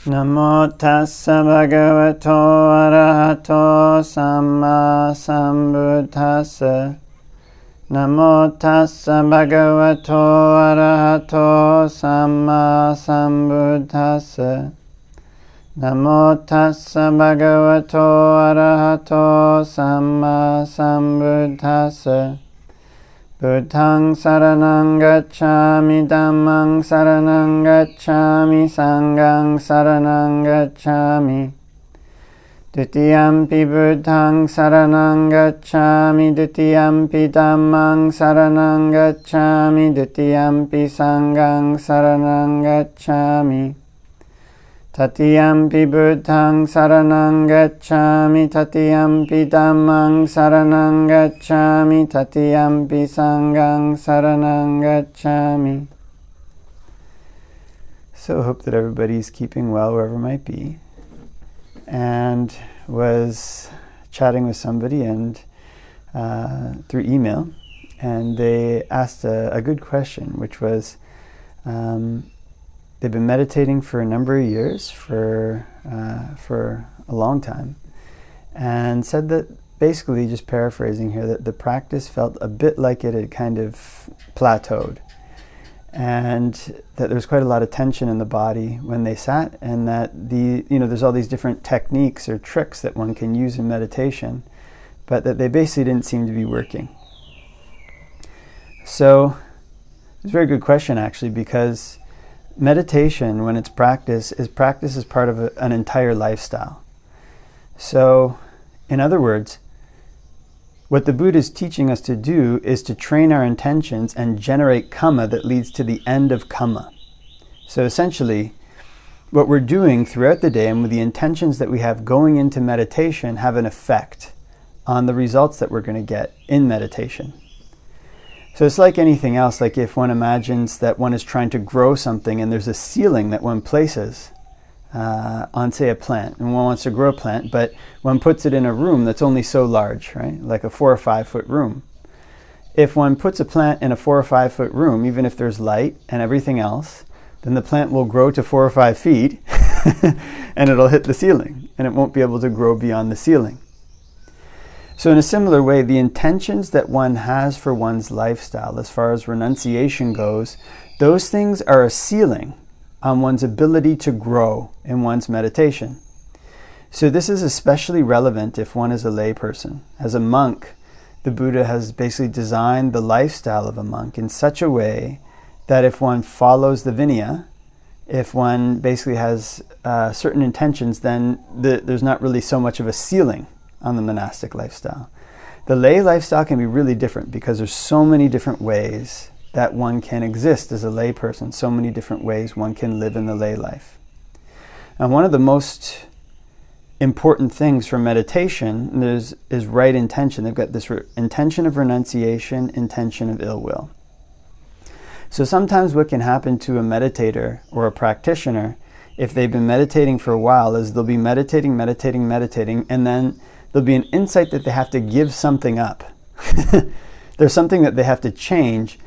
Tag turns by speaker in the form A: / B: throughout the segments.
A: Namo tassa bhagavato arahato samma sambuddhassa. Namo tassa bhagavato arahato samma sambuddhassa. Namo tassa bhagavato arahato samma sambuddhassa. Buddhaṃ saranang gacchāmi, Dhammāṃ saranang gacchāmi, Sanghaṃ saranang gacchāmi. Dutiyampi Buddhaṃ saranang gacchāmi, Dutiyampi Dhammāṃ saranang gacchāmi, Dutiyampi Sanghaṃ saranang gacchāmi. Tatiyampi Buddhaṃ saranang gacchāmi, Tatiyampi Dhammāṃ saranang gacchāmi, Tatiyampi Sanghaṃ saranang gacchāmi. So I hope that everybody's keeping well wherever might be. And was chatting with somebody and through email, and they asked a good question, which was, they've been meditating for a number of years, for a long time, and said that, basically, just paraphrasing here, that the practice felt a bit like it had kind of plateaued, and that there was quite a lot of tension in the body when they sat, and that there's all these different techniques or tricks that one can use in meditation, but that they basically didn't seem to be working. So it's a very good question, actually, because meditation, when it's practiced, is part of an entire lifestyle. So, in other words, what the Buddha is teaching us to do is to train our intentions and generate kamma that leads to the end of kamma. So essentially, what we're doing throughout the day and with the intentions that we have going into meditation have an effect on the results that we're going to get in meditation. So it's like anything else, like if one imagines that one is trying to grow something and there's a ceiling that one places on, say, a plant, and one wants to grow a plant, but one puts it in a room that's only so large, right? Like a 4 or 5 foot room. If one puts a plant in a 4 or 5 foot room, even if there's light and everything else, then the plant will grow to 4 or 5 feet and it'll hit the ceiling, and it won't be able to grow beyond the ceiling. So in a similar way, the intentions that one has for one's lifestyle, as far as renunciation goes, those things are a ceiling on one's ability to grow in one's meditation. So this is especially relevant if one is a lay person. As a monk, the Buddha has basically designed the lifestyle of a monk in such a way that if one follows the Vinaya, if one basically has certain intentions, then there's not really so much of a ceiling on the monastic lifestyle. The lay lifestyle can be really different because there's so many different ways that one can exist as a lay person, so many different ways one can live in the lay life. And one of the most important things for meditation is right intention. They've got this intention of renunciation, intention of ill will. So sometimes what can happen to a meditator or a practitioner, if they've been meditating for a while, is they'll be meditating, and then there'll be an insight that they have to give something up. There's something that they have to change,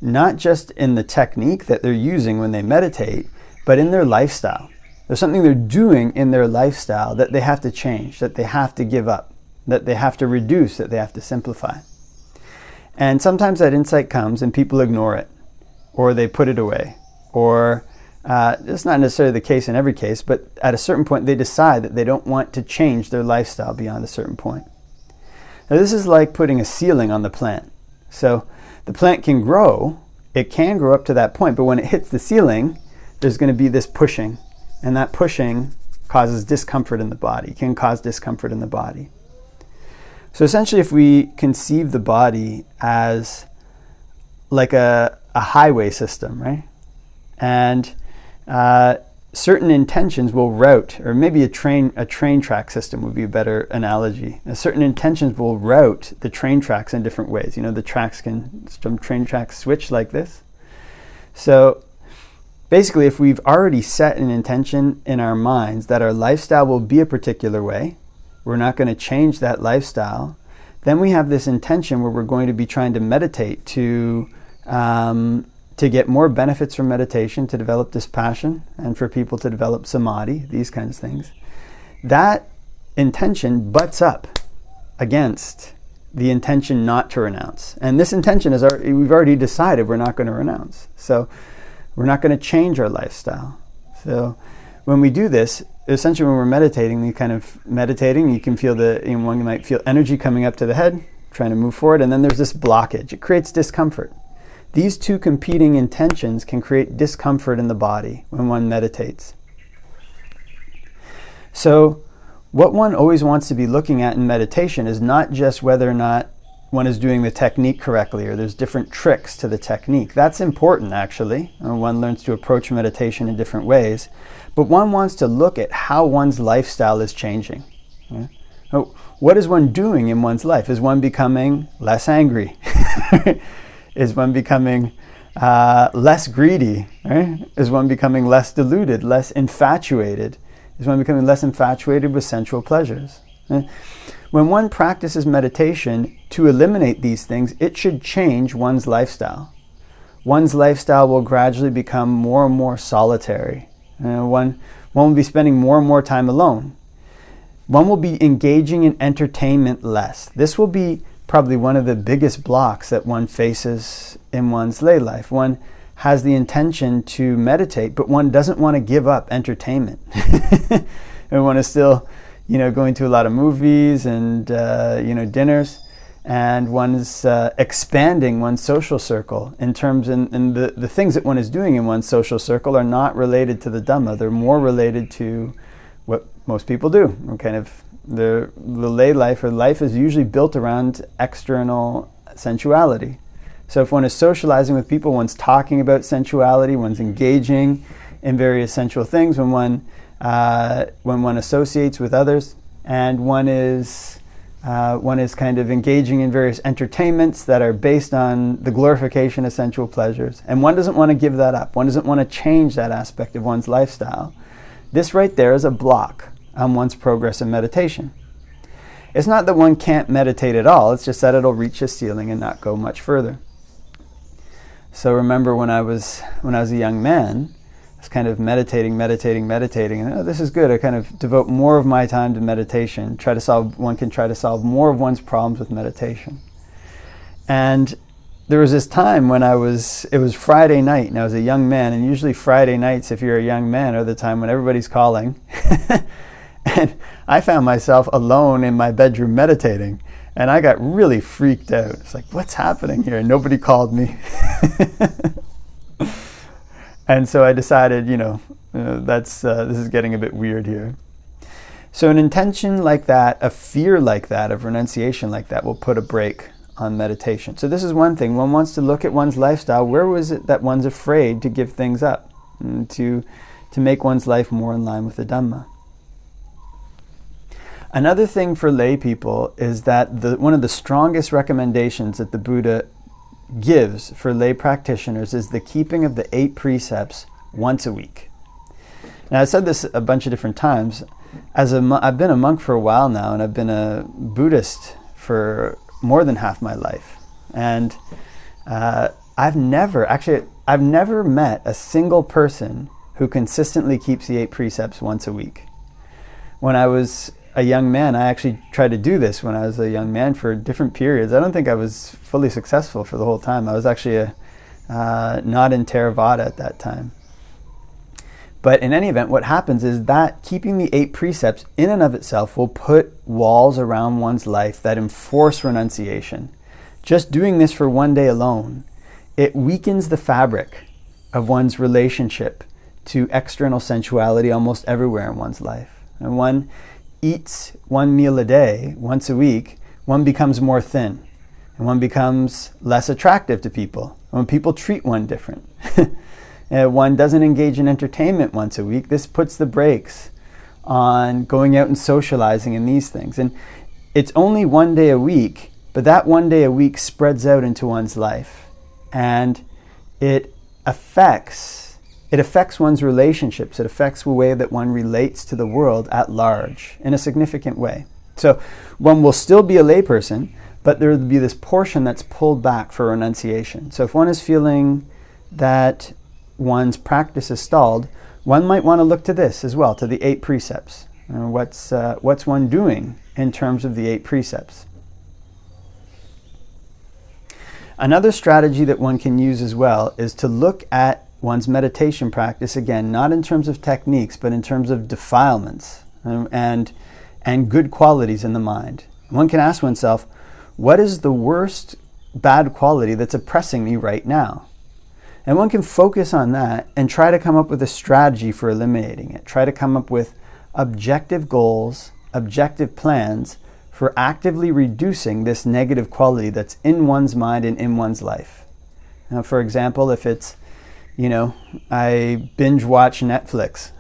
A: not just in the technique that they're using when they meditate, but in their lifestyle. There's something they're doing in their lifestyle that they have to change, that they have to give up, that they have to reduce, that they have to simplify. And sometimes that insight comes and people ignore it, or they put it away, or it's not necessarily the case in every case, but at a certain point they decide that they don't want to change their lifestyle beyond a certain point. Now this is like putting a ceiling on the plant. So the plant can grow, it can grow up to that point, but when it hits the ceiling, there's going to be this pushing, and that pushing causes discomfort in the body, can cause discomfort in the body. So essentially, if we conceive the body as like a highway system, right? And certain intentions will route, or maybe a train track system would be a better analogy. Certain intentions will route the train tracks in different ways. You know, some train tracks switch like this. So basically, if we've already set an intention in our minds that our lifestyle will be a particular way, we're not going to change that lifestyle, then we have this intention where we're going to be trying to meditate to to get more benefits from meditation, to develop dispassion, and for people to develop samadhi, these kinds of things, that intention butts up against the intention not to renounce. And this intention is we've already decided we're not going to renounce. So we're not going to change our lifestyle. So when we do this, essentially when we're meditating, you can feel one might feel energy coming up to the head, trying to move forward, and then there's this blockage. It creates discomfort. These two competing intentions can create discomfort in the body when one meditates. So what one always wants to be looking at in meditation is not just whether or not one is doing the technique correctly or there's different tricks to the technique. That's important, actually. One learns to approach meditation in different ways. But one wants to look at how one's lifestyle is changing. What is one doing in one's life? Is one becoming less angry? Is one becoming less greedy? Right? Is one becoming less deluded, less infatuated? Is one becoming less infatuated with sensual pleasures? When one practices meditation to eliminate these things, it should change one's lifestyle. One's lifestyle will gradually become more and more solitary. One will be spending more and more time alone. One will be engaging in entertainment less. This will be probably one of the biggest blocks that one faces in one's lay life. One has the intention to meditate, but one doesn't want to give up entertainment. And one is still, going to a lot of movies and, dinners, and one's expanding one's social circle in terms, and the things that one is doing in one's social circle are not related to the Dhamma. They're more related to what most people do. The lay life or life is usually built around external sensuality. So if one is socializing with people, one's talking about sensuality, one's engaging in various sensual things, when one associates with others, and one is kind of engaging in various entertainments that are based on the glorification of sensual pleasures. And one doesn't want to give that up. One doesn't want to change that aspect of one's lifestyle. This right there is a block on one's progress in meditation. It's not that one can't meditate at all, it's just that it'll reach a ceiling and not go much further. So remember when I was a young man, I was kind of meditating, and this is good. I kind of devote more of my time to meditation. One can try to solve more of one's problems with meditation. And there was this time when it was Friday night, and I was a young man, and usually Friday nights, if you're a young man, are the time when everybody's calling. And I found myself alone in my bedroom meditating, and I got really freaked out. It's like, what's happening here? Nobody called me. And so I decided, this is getting a bit weird here. So an intention like that, a fear like that, of renunciation like that will put a brake on meditation. So this is one thing. One wants to look at one's lifestyle. Where was it that one's afraid to give things up, and to make one's life more in line with the Dhamma? Another thing for lay people is that one of the strongest recommendations that the Buddha gives for lay practitioners is the keeping of the 8 precepts once a week. Now, I've said this a bunch of different times. I've been a monk for a while now, and I've been a Buddhist for more than half my life. And I've never met a single person who consistently keeps the 8 precepts once a week. When I was a young man, I actually tried to do this when I was a young man for different periods. I don't think I was fully successful for the whole time. I was actually not in Theravada at that time. But in any event, what happens is that keeping the 8 precepts in and of itself will put walls around one's life that enforce renunciation. Just doing this for one day alone, it weakens the fabric of one's relationship to external sensuality almost everywhere in one's life. And one eats one meal a day, once a week, one becomes more thin, and one becomes less attractive to people. When people treat one different. One doesn't engage in entertainment once a week. This puts the brakes on going out and socializing and these things. And it's only one day a week, but that one day a week spreads out into one's life. And it affects one's relationships. It affects the way that one relates to the world at large in a significant way. So one will still be a layperson, but there will be this portion that's pulled back for renunciation. So if one is feeling that one's practice is stalled, one might want to look to this as well, to the 8 precepts. What's one doing in terms of the 8 precepts? Another strategy that one can use as well is to look at one's meditation practice, again, not in terms of techniques, but in terms of defilements and good qualities in the mind. One can ask oneself, what is the worst bad quality that's oppressing me right now? And one can focus on that and try to come up with a strategy for eliminating it. Try to come up with objective goals, objective plans for actively reducing this negative quality that's in one's mind and in one's life. Now, for example, if it's, I binge watch Netflix.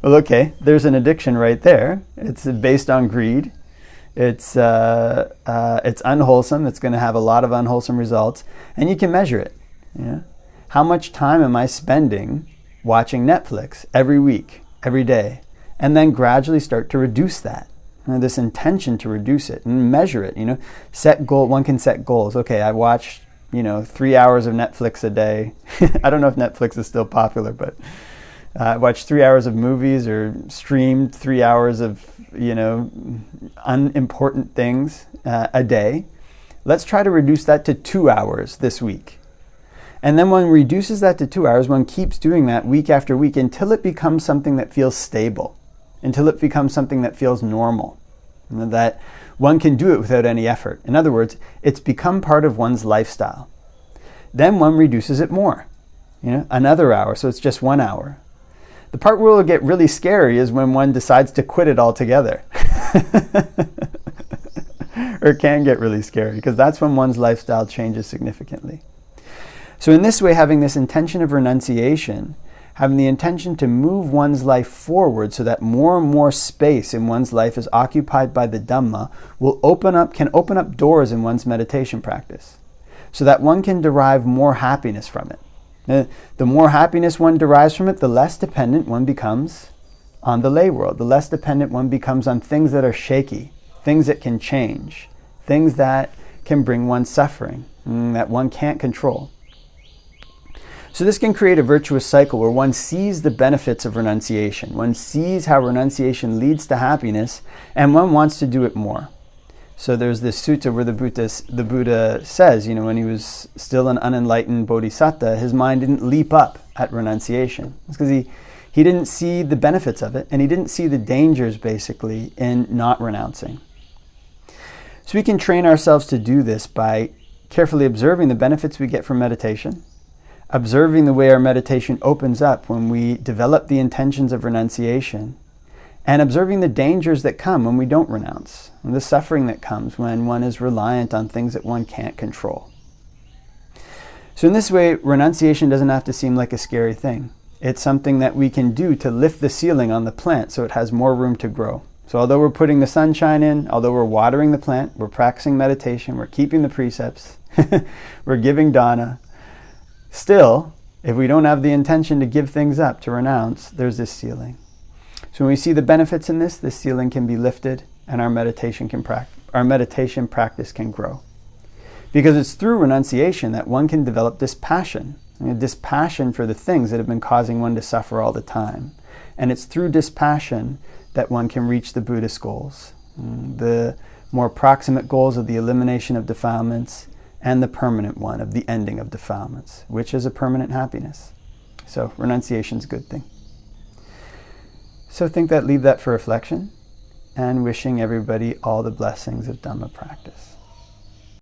A: Well, okay, there's an addiction right there. It's based on greed. It's unwholesome. It's going to have a lot of unwholesome results, and you can measure it. How much time am I spending watching Netflix every week, every day, and then gradually start to reduce that. This intention to reduce it and measure it. Set goal. One can set goals. Okay, I watch 3 hours of Netflix a day. I don't know if Netflix is still popular, but I watched 3 hours of movies or streamed 3 hours of unimportant things a day. Let's try to reduce that to 2 hours this week. And then one reduces that to 2 hours, one keeps doing that week after week until it becomes something that feels stable, until it becomes something that feels normal, that one can do it without any effort. In other words, it's become part of one's lifestyle. Then one reduces it more, another hour, so it's just 1 hour. The part where it will get really scary is when one decides to quit it altogether. Or it can get really scary, because that's when one's lifestyle changes significantly. So in this way, having this intention of renunciation, having the intention to move one's life forward so that more and more space in one's life is occupied by the Dhamma, can open up doors in one's meditation practice, so that one can derive more happiness from it. The more happiness one derives from it, the less dependent one becomes on the lay world, the less dependent one becomes on things that are shaky, things that can change, things that can bring one suffering, that one can't control. So this can create a virtuous cycle where one sees the benefits of renunciation. One sees how renunciation leads to happiness, and one wants to do it more. So there's this sutta where the Buddha says, when he was still an unenlightened bodhisattva, his mind didn't leap up at renunciation. It's because he didn't see the benefits of it, and he didn't see the dangers, basically, in not renouncing. So we can train ourselves to do this by carefully observing the benefits we get from meditation, observing the way our meditation opens up when we develop the intentions of renunciation, and observing the dangers that come when we don't renounce, and the suffering that comes when one is reliant on things that one can't control. So in this way, renunciation doesn't have to seem like a scary thing. It's something that we can do to lift the ceiling on the plant so it has more room to grow. So although we're putting the sunshine in, although we're watering the plant, we're practicing meditation, we're keeping the precepts, we're giving dana, still, if we don't have the intention to give things up, to renounce, there's this ceiling. So when we see the benefits in this ceiling can be lifted, and our meditation practice can grow. Because it's through renunciation that one can develop dispassion for the things that have been causing one to suffer all the time. And it's through dispassion that one can reach the Buddhist goals, the more proximate goals of the elimination of defilements, and the permanent one of the ending of defilements, which is a permanent happiness. So renunciation is a good thing. So leave that for reflection, and wishing everybody all the blessings of Dhamma practice.